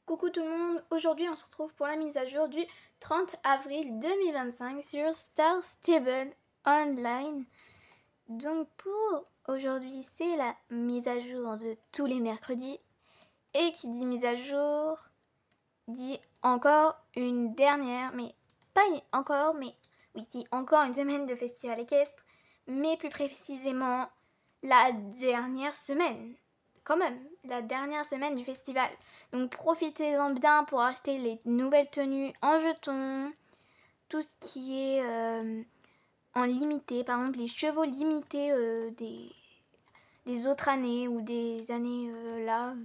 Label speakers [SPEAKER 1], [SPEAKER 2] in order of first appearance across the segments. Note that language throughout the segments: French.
[SPEAKER 1] Coucou tout le monde, aujourd'hui on se retrouve pour la mise à jour du 30 avril 2025 sur Star Stable Online. Donc pour aujourd'hui c'est la mise à jour de tous les mercredis. Et qui dit mise à jour dit encore une dernière, mais pas encore, mais oui, dit encore une semaine de festival équestre, mais plus précisément la dernière semaine. Quand même, la dernière semaine du festival. Donc profitez-en bien pour acheter les nouvelles tenues en jetons, tout ce qui est en limité, par exemple les chevaux limités des autres années ou des années là,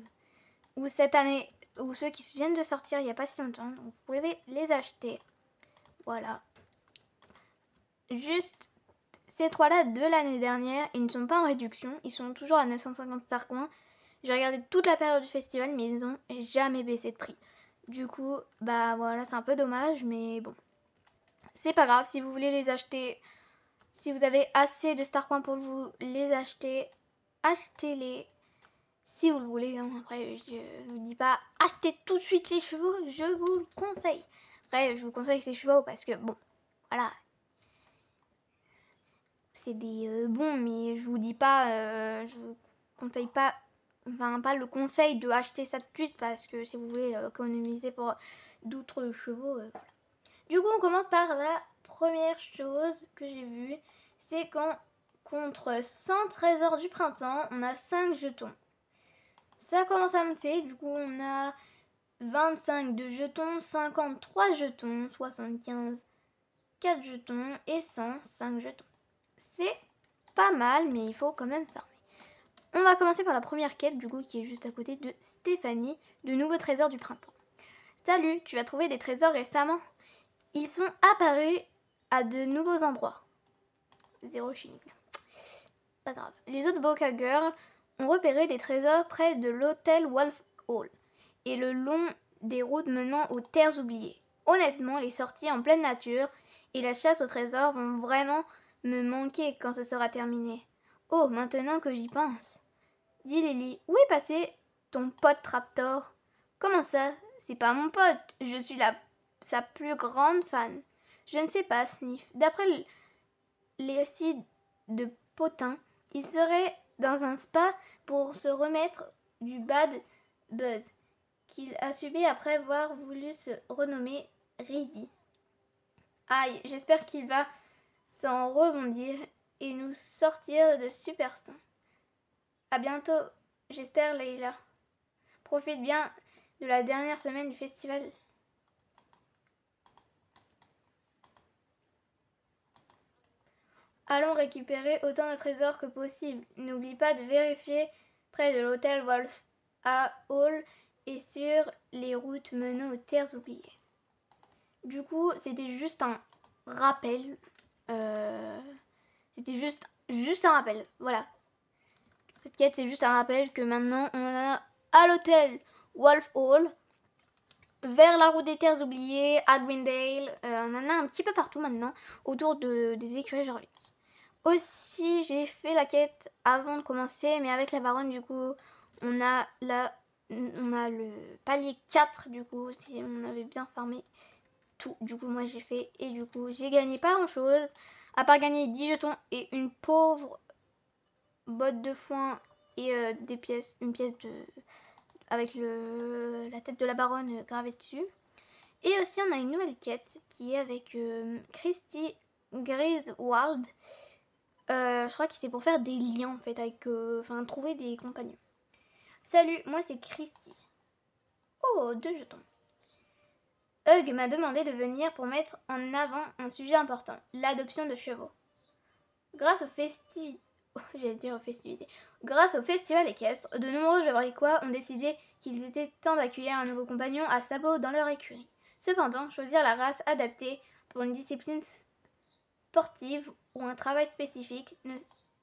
[SPEAKER 1] ou cette année, ou ceux qui viennent de sortir il n'y a pas si longtemps. Donc vous pouvez les acheter. Voilà. Juste ces trois-là de l'année dernière, ils ne sont pas en réduction, ils sont toujours à 950 sarcoins. J'ai regardé toute la période du festival, mais ils n'ont jamais baissé de prix. Du coup, bah voilà, c'est un peu dommage, mais bon. C'est pas grave, si vous voulez les acheter, si vous avez assez de Starcoin pour vous les acheter, achetez-les. Si vous le voulez, hein. Après je vous dis pas achetez tout de suite les chevaux, je vous le conseille. Après, je vous conseille les chevaux parce que bon, voilà. C'est des bons, mais je vous dis pas, je vous conseille pas. Enfin, pas le conseil de acheter ça tout de suite parce que si vous voulez économiser pour d'autres chevaux. Voilà. Du coup, on commence par la première chose que j'ai vue. C'est quand, contre 100 trésors du printemps, on a 5 jetons. Ça commence à monter. Du coup, on a 25 de jetons, 53 jetons, 75, 4 jetons et 100, 5 jetons. C'est pas mal, mais il faut quand même farmer. On va commencer par la première quête, du coup, qui est juste à côté de Stéphanie, de nouveaux trésors du printemps. Salut, tu as trouvé des trésors récemment? Ils sont apparus à de nouveaux endroits. Zéro chimique. Pas grave. Les autres Boca Girls ont repéré des trésors près de l'hôtel Wolf Hall et le long des routes menant aux terres oubliées. Honnêtement, les sorties en pleine nature et la chasse aux trésors vont vraiment me manquer quand ce sera terminé. Oh, maintenant que j'y pense. Dis Lily, où est passé ton pote Traptor? Comment ça? C'est pas mon pote, je suis sa plus grande fan. Je ne sais pas, Sniff. D'après les sites de Potin, il serait dans un spa pour se remettre du bad buzz qu'il a subi après avoir voulu se renommer Riddy. Aïe, j'espère qu'il va s'en rebondir et nous sortir de Superstar. À bientôt, j'espère, Leila. Profite bien de la dernière semaine du festival. Allons récupérer autant de trésors que possible. N'oublie pas de vérifier près de l'hôtel Wolf à Hall et sur les routes menant aux terres oubliées. Du coup, c'était juste un rappel. C'était juste un rappel. Voilà. Cette quête, c'est juste un rappel que maintenant, on en a à l'hôtel Wolf Hall, vers la route des terres oubliées, à Gwendale. On en a un petit peu partout maintenant, autour des écuries Jorvik. Aussi, j'ai fait la quête avant de commencer, mais avec la baronne, du coup, on a le palier 4, du coup, si on avait bien farmé tout. Du coup, moi, j'ai fait, et du coup, j'ai gagné pas grand-chose, à part gagner 10 jetons et une pauvre botte de foin et une pièce avec la tête de la baronne gravée dessus. Et aussi, on a une nouvelle quête qui est avec Christy Griswold. Je crois que c'est pour faire des liens en fait, avec, trouver des compagnons. Salut, moi c'est Christy. Oh, 2 jetons. Hug m'a demandé de venir pour mettre en avant un sujet important, l'adoption de chevaux. Grâce aux festivités, Grâce au festival équestre, de nombreux Jovricois ont décidé qu'il était temps d'accueillir un nouveau compagnon à sabot dans leur écurie. Cependant, choisir la race adaptée pour une discipline sportive ou un travail spécifique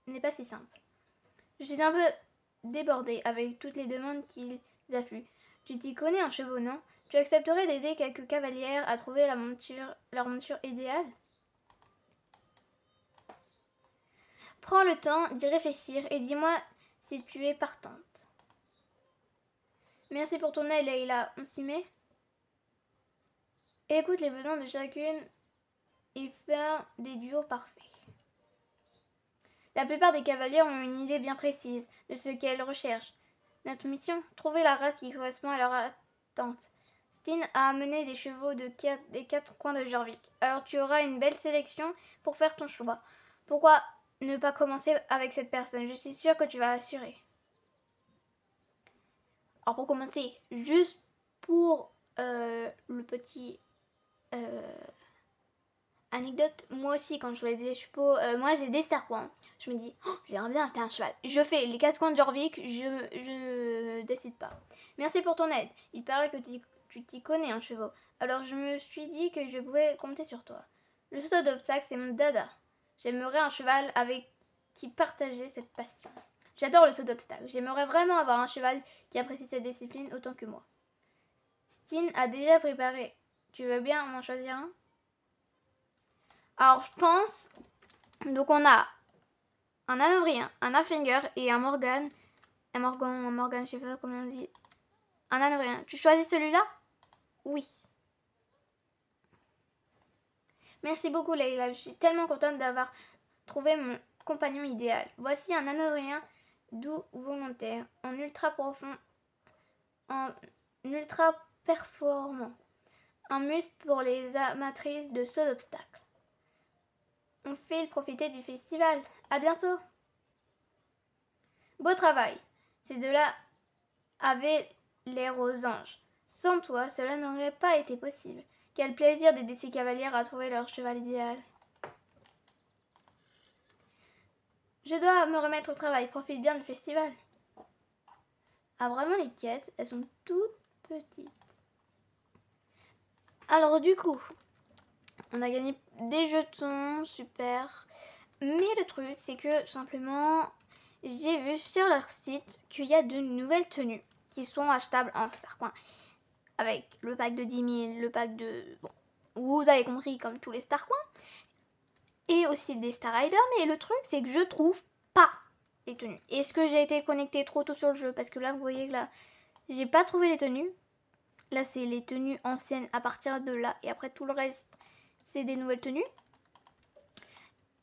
[SPEAKER 1] n'est pas si simple. Je suis un peu débordée avec toutes les demandes qu'ils affluent. Tu t'y connais en chevaux, non? Tu accepterais d'aider quelques cavalières à trouver leur monture idéale? Prends le temps d'y réfléchir et dis-moi si tu es partante. Merci pour ton aide, Leïla. On s'y met. Écoute les besoins de chacune et faire des duos parfaits. La plupart des cavaliers ont une idée bien précise de ce qu'elles recherchent. Notre mission, trouver la race qui correspond à leur attente. Steen a amené des chevaux des 4 coins de Jorvik. Alors tu auras une belle sélection pour faire ton choix. Pourquoi ne pas commencer avec cette personne? Je suis sûre que tu vas assurer. Alors pour commencer, juste pour le petit anecdote, moi aussi quand je voulais des chevaux, moi j'ai des Starcoins. Je me dis, oh, j'aimerais bien acheter un cheval. Je fais les 4 coins de Jorvik, je décide pas. Merci pour ton aide. Il paraît que tu t'y connais en chevaux. Alors je me suis dit que je pouvais compter sur toi. Le saut d'obstacle, c'est mon dada. J'aimerais un cheval avec qui partageait cette passion. J'adore le saut d'obstacle. J'aimerais vraiment avoir un cheval qui apprécie cette discipline autant que moi. Steen a déjà préparé. Tu veux bien m'en choisir un? Alors je pense, donc on a un Anovrien, un Haflinger et un Morgan. Un Morgan, je sais pas comment on dit. Un Anovrien. Tu choisis celui-là? Oui. Merci beaucoup Leïla, je suis tellement contente d'avoir trouvé mon compagnon idéal. Voici un Anovrien doux volontaire, en ultra profond, en ultra performant. Un muscle pour les amatrices de saut d'obstacles. On fait profiter du festival. À bientôt. Beau travail. Ces deux-là avaient l'air aux anges. Sans toi, cela n'aurait pas été possible. Quel plaisir d'aider ces cavalières à trouver leur cheval idéal. Je dois me remettre au travail. Profite bien du festival. Ah, vraiment, les quêtes, elles sont toutes petites. Alors, du coup, on a gagné des jetons, super. Mais le truc, c'est que simplement, j'ai vu sur leur site qu'il y a de nouvelles tenues qui sont achetables en Starcoin. Avec le pack de 10 000, le pack de... Bon, vous avez compris, comme tous les Starcoins. Et aussi des Star Riders. Mais le truc, c'est que je trouve pas les tenues. Est-ce que j'ai été connectée trop tôt sur le jeu? Parce que là, vous voyez que là, j'ai pas trouvé les tenues. Là, c'est les tenues anciennes à partir de là. Et après, tout le reste, c'est des nouvelles tenues.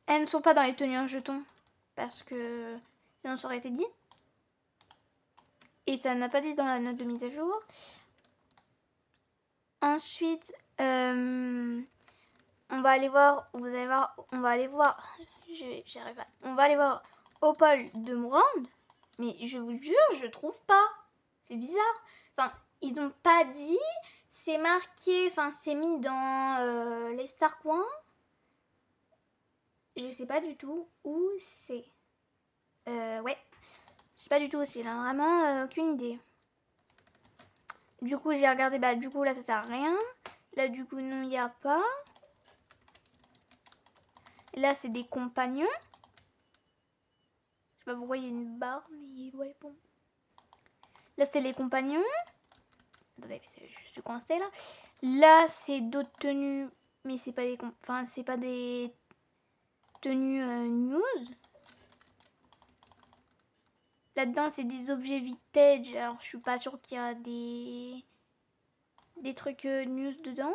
[SPEAKER 1] Elles ne sont pas dans les tenues en jeton. Parce que sinon, ça aurait été dit. Et ça n'a pas dit dans la note de mise à jour. Ensuite, on va aller voir, vous allez voir, on va aller voir, j'arrive pas, on va aller voir Opal de Mourande, mais je vous jure, je trouve pas, c'est bizarre, enfin, ils n'ont pas dit, c'est marqué, enfin, c'est mis dans les Starcoins, je sais pas du tout où c'est, ouais, je sais pas du tout où c'est, là, vraiment, aucune idée. Du coup, j'ai regardé, bah, du coup, là, ça sert à rien. Là, du coup, non, il n'y a pas. Là, c'est des compagnons. Je sais pas pourquoi il y a une barre, mais ouais, bon. Là, c'est les compagnons. Attendez, je suis coincée, là. Là, c'est d'autres tenues, mais c'est pas des... Enfin, c'est pas des tenues news. Là-dedans, c'est des objets vintage. Alors, je suis pas sûre qu'il y a des trucs news dedans.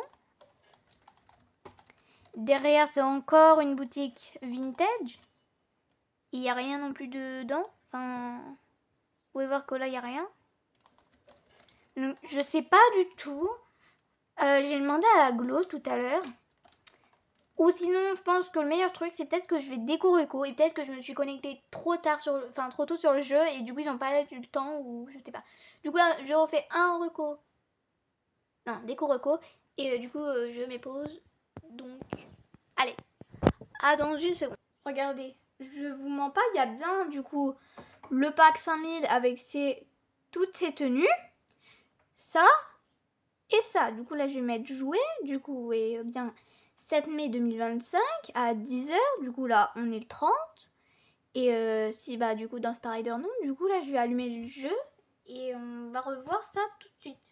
[SPEAKER 1] Derrière, c'est encore une boutique vintage. Il n'y a rien non plus dedans. Enfin, vous pouvez voir que là, il n'y a rien. Donc, je sais pas du tout. J'ai demandé à la Glo tout à l'heure. Ou sinon, je pense que le meilleur truc, c'est peut-être que je vais Déco Reco. Et peut-être que je me suis connectée trop tôt sur le jeu. Et du coup, ils n'ont pas eu le temps. Ou je sais pas. Du coup, là, je refais un reco. Non, Déco Reco. Et du coup, je m'épose. Donc, allez. À dans une seconde. Regardez. Je vous mens pas, il y a bien, du coup, le pack 5000 avec toutes ces tenues. Ça. Et ça. Du coup, là, je vais mettre jouer. Du coup, et bien... 7 mai 2025 à 10h, du coup là on est le 30 et si bah du coup dans Star Rider non, du coup là je vais allumer le jeu et on va revoir ça tout de suite.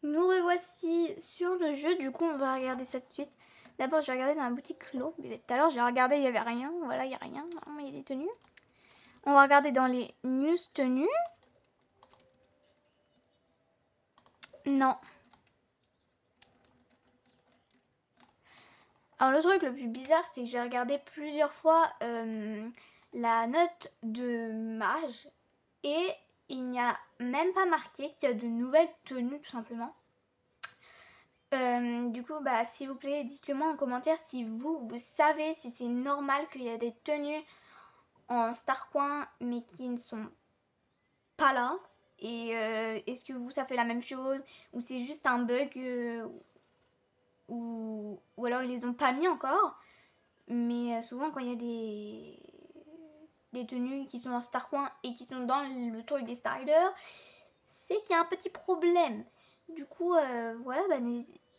[SPEAKER 1] Nous revoici sur le jeu, du coup on va regarder ça tout de suite. D'abord je vais regarder dans la boutique Clos, mais tout à l'heure j'ai regardé, il n'y avait rien, voilà il n'y a rien, il y a des tenues. On va regarder dans les news tenues. Non. Alors le truc le plus bizarre, c'est que j'ai regardé plusieurs fois la note de mage et il n'y a même pas marqué qu'il y a de nouvelles tenues tout simplement. Du coup, bah, s'il vous plaît, dites-le moi en commentaire si vous savez si c'est normal qu'il y a des tenues en Starcoin mais qui ne sont pas là. Et est-ce que vous, ça fait la même chose ou c'est juste un bug ou alors ils les ont pas mis encore. Mais souvent quand il y a des tenues qui sont en Starcoin et qui sont dans le truc des Stylers, c'est qu'il y a un petit problème. Du coup, voilà, bah,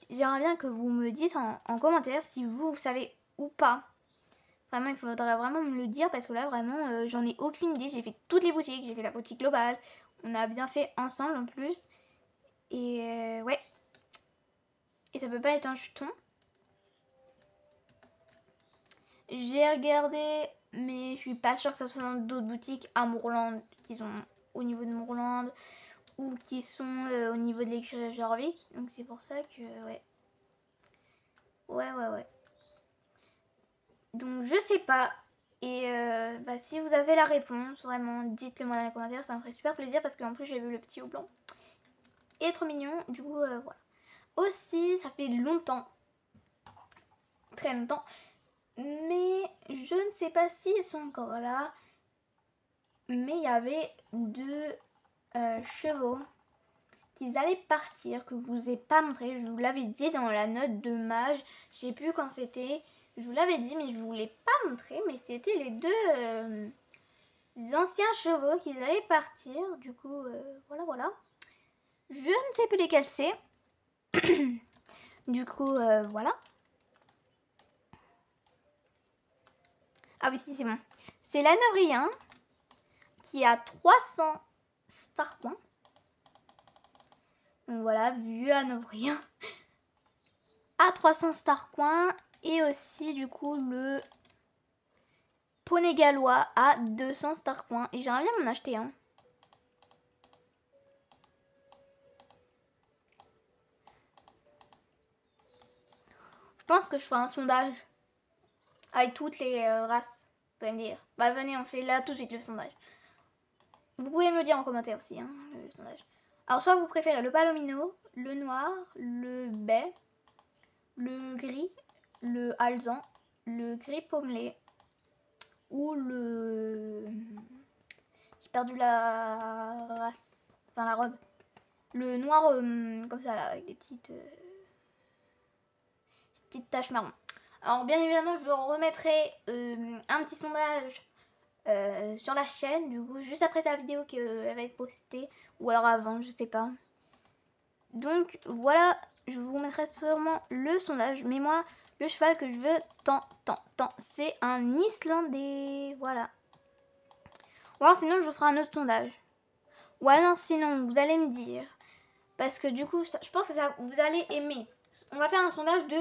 [SPEAKER 1] j'aimerais bien que vous me dites en commentaire si vous savez ou pas. Vraiment, il faudrait vraiment me le dire parce que là, vraiment, j'en ai aucune idée. J'ai fait toutes les boutiques, j'ai fait la boutique globale. On a bien fait ensemble en plus. Et ouais. Et ça peut pas être un jeton. J'ai regardé, mais je suis pas sûre que ça soit dans d'autres boutiques à Mourlande, qui sont au niveau de Mourlande ou qui sont au niveau de l'écurie Jorvik. Donc c'est pour ça que ouais. Ouais. Donc je sais pas. Et bah, si vous avez la réponse, vraiment, dites-le moi dans les commentaires, ça me ferait super plaisir parce qu'en plus j'ai vu le petit houblon. Il est trop mignon, du coup voilà. Aussi, ça fait longtemps, très longtemps, mais je ne sais pas s'ils sont encore là, mais il y avait deux chevaux qu'ils allaient partir, que je vous ai pas montré, je vous l'avais dit dans la note de mage, je sais plus quand c'était, je vous l'avais dit mais je vous l'ai pas montré, mais c'était les deux anciens chevaux qu'ils allaient partir, du coup voilà. Je ne sais plus lesquels c'est, du coup voilà. Ah oui, si, c'est bon. C'est l'Hanovrian qui a 300 star points. Donc voilà, vu Hanovrian à 300 star points. Et aussi, du coup, le poney gallois à 200 star points. Et j'aimerais bien en acheter un. Je pense que je ferai un sondage avec toutes les races. Vous allez me dire. Bah venez, on fait là tout de suite le sondage. Vous pouvez me le dire en commentaire aussi, hein, le sondage. Alors soit vous préférez le palomino, le noir, le baie, le gris, le alezan, le gris pommelé ou le... J'ai perdu la race, enfin la robe. Le noir comme ça là, avec des petites taches marron. Alors bien évidemment je vous remettrai un petit sondage sur la chaîne, du coup juste après la vidéo qui va être postée, ou alors avant, je sais pas. Donc voilà, je vous mettrai sûrement le sondage, mais moi le cheval que je veux tant, c'est un Islandais, voilà. Ou alors sinon je vous ferai un autre sondage. Ou alors sinon vous allez me dire, parce que du coup je pense que ça, vous allez aimer. On va faire un sondage de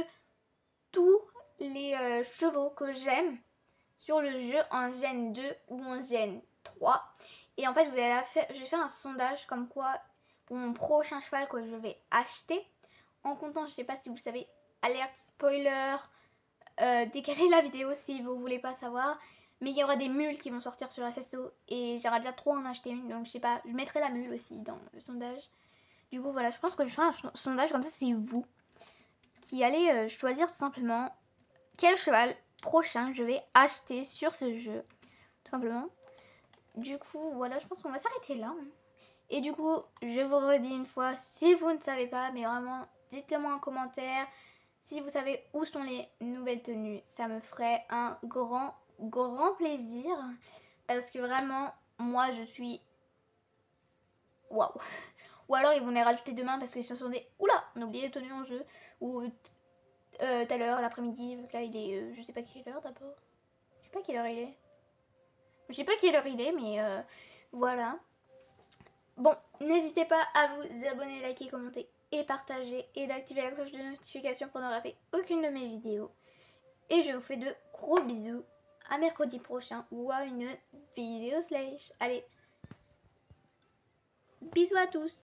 [SPEAKER 1] tous les chevaux que j'aime sur le jeu en Gen 2 ou en Gen 3. Et en fait vous allez faire, je vais faire un sondage comme quoi pour mon prochain cheval que je vais acheter. En comptant, je sais pas si vous savez, alerte spoiler, décaler la vidéo si vous voulez pas savoir. Mais il y aura des mules qui vont sortir sur SSO et j'aimerais bien trop en acheter une. Donc je sais pas, je mettrai la mule aussi dans le sondage. Du coup voilà, je pense que je ferai un sondage comme ça, c'est vous qui allez choisir tout simplement quel cheval prochain je vais acheter sur ce jeu. Tout simplement. Du coup voilà, je pense qu'on va s'arrêter là. Et du coup, je vous redis une fois, si vous ne savez pas, mais vraiment, dites-le moi en commentaire. Si vous savez où sont les nouvelles tenues, ça me ferait un grand plaisir. Parce que vraiment, moi, je suis... Waouh. Ou alors, ils vont les rajouter demain parce qu'ils se sont dit, oula, on a oublié les tenues en jeu. Ou tout à l'heure, l'après-midi, là, il est... je sais pas quelle heure d'abord. Je sais pas quelle heure il est. Je sais pas quelle heure il est, mais voilà. Bon, n'hésitez pas à vous abonner, liker, commenter et partager et d'activer la cloche de notification pour ne rater aucune de mes vidéos. Et je vous fais de gros bisous à mercredi prochain ou à une vidéo slash. Allez, bisous à tous!